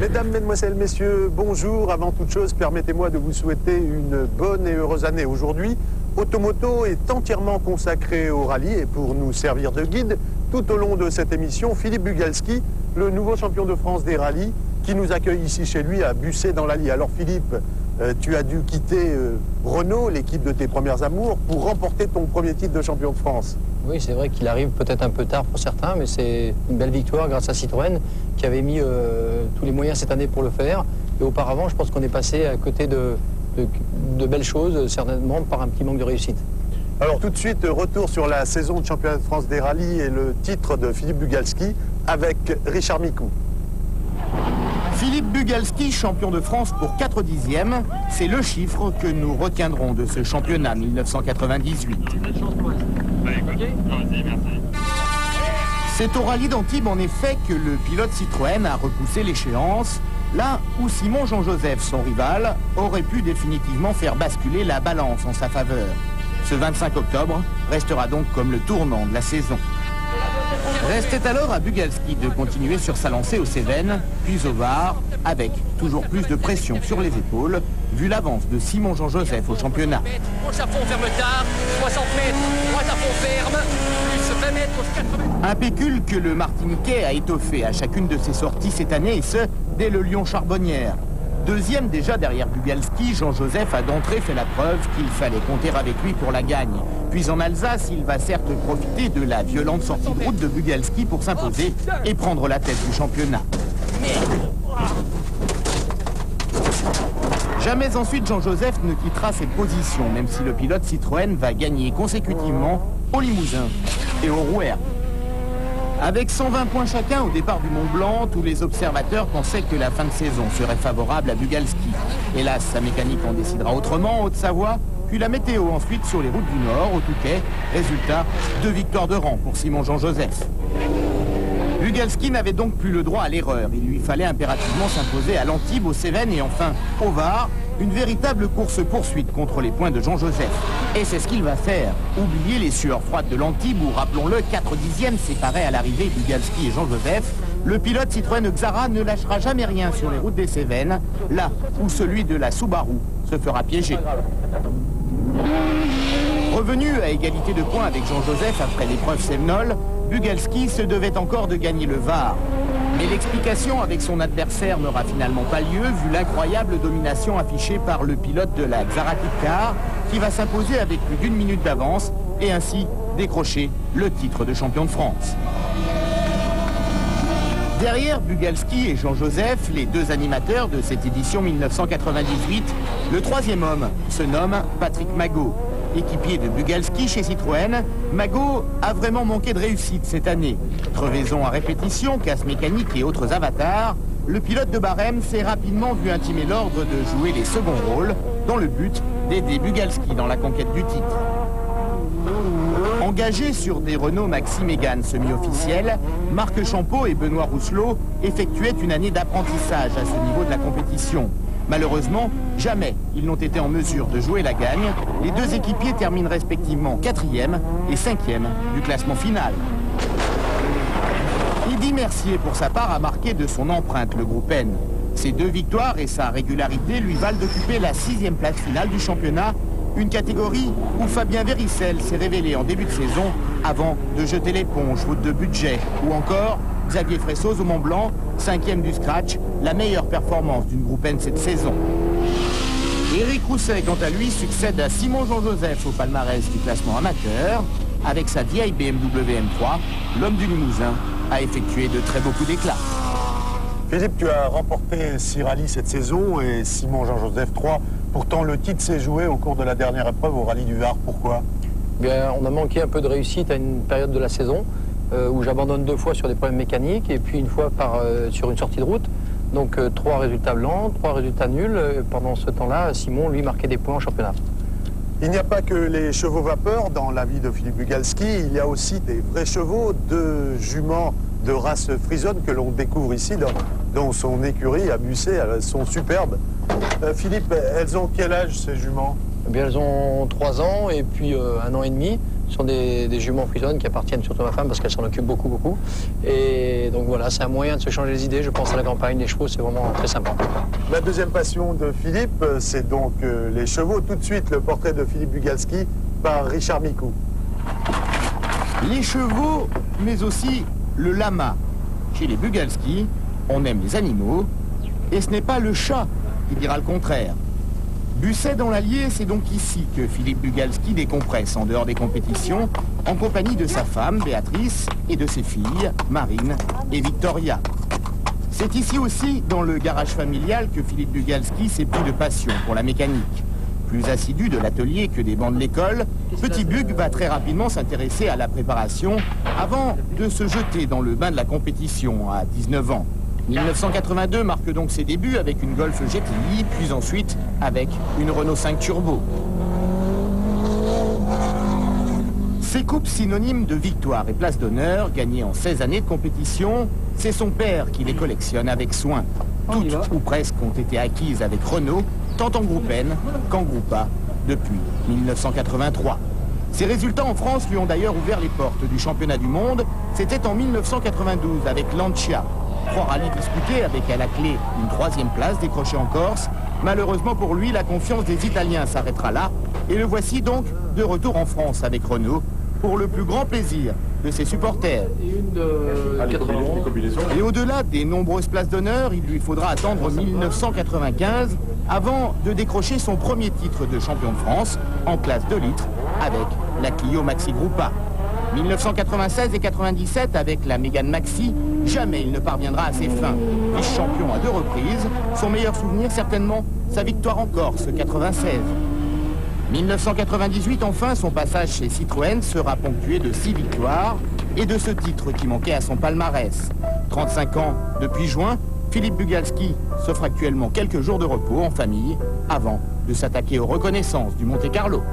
Mesdames, Mesdemoiselles, Messieurs, bonjour. Avant toute chose, permettez-moi de vous souhaiter une bonne et heureuse année. Aujourd'hui, Automoto est entièrement consacré au rallye et pour nous servir de guide, tout au long de cette émission, Philippe Bugalski, le nouveau champion de France des rallyes, qui nous accueille ici chez lui à Bussé dans l'Allier. Alors Philippe, tu as dû quitter Renault, l'équipe de tes premières amours, pour remporter ton premier titre de champion de France. Oui, c'est vrai qu'il arrive peut-être un peu tard pour certains, mais c'est une belle victoire grâce à Citroën qui avait mis tous les moyens cette année pour le faire. Et auparavant, je pense qu'on est passé à côté de belles choses, certainement par un petit manque de réussite. Alors tout de suite, retour sur la saison de championnat de France des rallyes et le titre de Philippe Bugalski avec Richard Micou. Philippe Bugalski, champion de France pour 4 dixièmes, c'est le chiffre que nous retiendrons de ce championnat 1998. C'est au rallye d'Antibes en effet que le pilote Citroën a repoussé l'échéance, là où Simon Jean-Joseph, son rival, aurait pu définitivement faire basculer la balance en sa faveur. Ce 25 octobre restera donc comme le tournant de la saison. Restait alors à Bugalski de continuer sur sa lancée aux Cévennes, puis au Var, avec toujours plus de pression sur les épaules, vu l'avance de Simon Jean-Joseph au championnat. Gauche à fond, ferme tard, 60 mètres, droite à fond, ferme, plus 20 mètres, 80. Un pécule que le Martiniquais a étoffé à chacune de ses sorties cette année, et ce, dès le Lyon-Charbonnières. Deuxième déjà derrière Bugalski, Jean-Joseph a d'entrée fait la preuve qu'il fallait compter avec lui pour la gagne. Puis en Alsace, il va certes profiter de la violente sortie de route de Bugalski pour s'imposer et prendre la tête du championnat. Jamais ensuite Jean-Joseph ne quittera cette position, même si le pilote Citroën va gagner consécutivement au Limousin et au Rouergue. Avec 120 points chacun au départ du Mont Blanc, tous les observateurs pensaient que la fin de saison serait favorable à Bugalski. Hélas, sa mécanique en décidera autrement en Haute-Savoie, puis la météo ensuite sur les routes du Nord, au Touquet. Résultat, 2 victoires de rang pour Simon Jean-Joseph. Bugalski n'avait donc plus le droit à l'erreur. Il lui fallait impérativement s'imposer à l'Antibes, aux Cévennes et enfin au Var. Une véritable course-poursuite contre les points de Jean-Joseph. Et c'est ce qu'il va faire. Oubliez les sueurs froides de l'Antibes où, rappelons-le, 4 dixièmes séparaient à l'arrivée Bugalski et Jean-Joseph. Le pilote Citroën Xara ne lâchera jamais rien sur les routes des Cévennes, là où celui de la Subaru se fera piéger. Revenu à égalité de points avec Jean-Joseph après l'épreuve Sévenol, Bugalski se devait encore de gagner le Var. Mais l'explication avec son adversaire n'aura finalement pas lieu vu l'incroyable domination affichée par le pilote de la Xara Car qui va s'imposer avec plus d'1 minute d'avance et ainsi décrocher le titre de champion de France. Derrière Bugalski et Jean-Joseph, les deux animateurs de cette édition 1998, le troisième homme se nomme Patrick Magot. Équipier de Bugalski chez Citroën, Magot a vraiment manqué de réussite cette année. Crevaison à répétition, casse mécanique et autres avatars, le pilote de Barème s'est rapidement vu intimer l'ordre de jouer les seconds rôles dans le but d'aider Bugalski dans la conquête du titre. Engagés sur des Renault Maxi Mégane semi-officiels, Marc Champeau et Benoît Rousselot effectuaient une année d'apprentissage à ce niveau de la compétition. Malheureusement, jamais ils n'ont été en mesure de jouer la gagne. Les deux équipiers terminent respectivement 4e et 5e du classement final. Eddy Mercier, pour sa part, a marqué de son empreinte le groupe N. Ses 2 victoires et sa régularité lui valent d'occuper la 6e place finale du championnat, une catégorie où Fabien Véricel s'est révélé en début de saison avant de jeter l'éponge faute de budget, ou encore Xavier Fressoz au Mont Blanc, 5e du scratch, la meilleure performance d'une groupe N cette saison. Éric Rousset, quant à lui, succède à Simon Jean-Joseph au palmarès du classement amateur. Avec sa vieille BMW M3, l'homme du Limousin a effectué de très beaux coups d'éclat. Philippe, tu as remporté 6 rallyes cette saison et Simon Jean-Joseph 3. Pourtant, le titre s'est joué au cours de la dernière épreuve au rallye du Var. Pourquoi ? Bien, on a manqué un peu de réussite à une période de la saison où j'abandonne 2 fois sur des problèmes mécaniques et puis 1 fois sur une sortie de route. Donc 3 résultats blancs, 3 résultats nuls. Pendant ce temps-là, Simon, lui, marquait des points en championnat. Il n'y a pas que les chevaux vapeur dans la vie de Philippe Bugalski, il y a aussi des vrais chevaux, 2 juments de race frisonne que l'on découvre ici dans son écurie à Bussé. Elles sont superbes. Philippe, elles ont quel âge ces juments ? Eh bien, elles ont 3 ans et puis 1 an et demi. Ce sont des juments frisonnes qui appartiennent surtout à ma femme parce qu'elle s'en occupe beaucoup. Et donc voilà, c'est un moyen de se changer les idées. Je pense à la campagne, les chevaux, c'est vraiment très sympa. La deuxième passion de Philippe, c'est donc les chevaux. Tout de suite, le portrait de Philippe Bugalski par Richard Micou. Les chevaux, mais aussi le lama. Chez les Bugalski, on aime les animaux, et ce n'est pas le chat qui dira le contraire. Busset dans l'Allier, c'est donc ici que Philippe Bugalski décompresse en dehors des compétitions, en compagnie de sa femme, Béatrice, et de ses filles, Marine et Victoria. C'est ici aussi, dans le garage familial, que Philippe Bugalski s'est pris de passion pour la mécanique. Plus assidu de l'atelier que des bancs de l'école, Petit Bug va très rapidement s'intéresser à la préparation avant de se jeter dans le bain de la compétition à 19 ans. 1982 marque donc ses débuts avec une Golf GTI, puis ensuite avec une Renault 5 Turbo. Ces coupes synonymes de victoire et place d'honneur, gagnées en 16 années de compétition, c'est son père qui les collectionne avec soin. Toutes ou presque ont été acquises avec Renault, tant en groupe N qu'en groupe A, depuis 1983. Ses résultats en France lui ont d'ailleurs ouvert les portes du championnat du monde. C'était en 1992 avec Lancia. 3 rallyes disputés avec à la clé une 3e place décrochée en Corse. Malheureusement pour lui, la confiance des Italiens s'arrêtera là. Et le voici donc de retour en France avec Renault, pour le plus grand plaisir de ses supporters. Et au-delà des nombreuses places d'honneur, il lui faudra attendre 1995 avant de décrocher son premier titre de champion de France en classe 2 litres avec la Clio Maxi Groupa. 1996 et 97 avec la Mégane Maxi, jamais il ne parviendra à ses fins. Vice-champion à 2 reprises, son meilleur souvenir certainement sa victoire en Corse 96. 1998 enfin, son passage chez Citroën sera ponctué de 6 victoires et de ce titre qui manquait à son palmarès. 35 ans depuis juin, Philippe Bugalski s'offre actuellement quelques jours de repos en famille avant de s'attaquer aux reconnaissances du Monte-Carlo.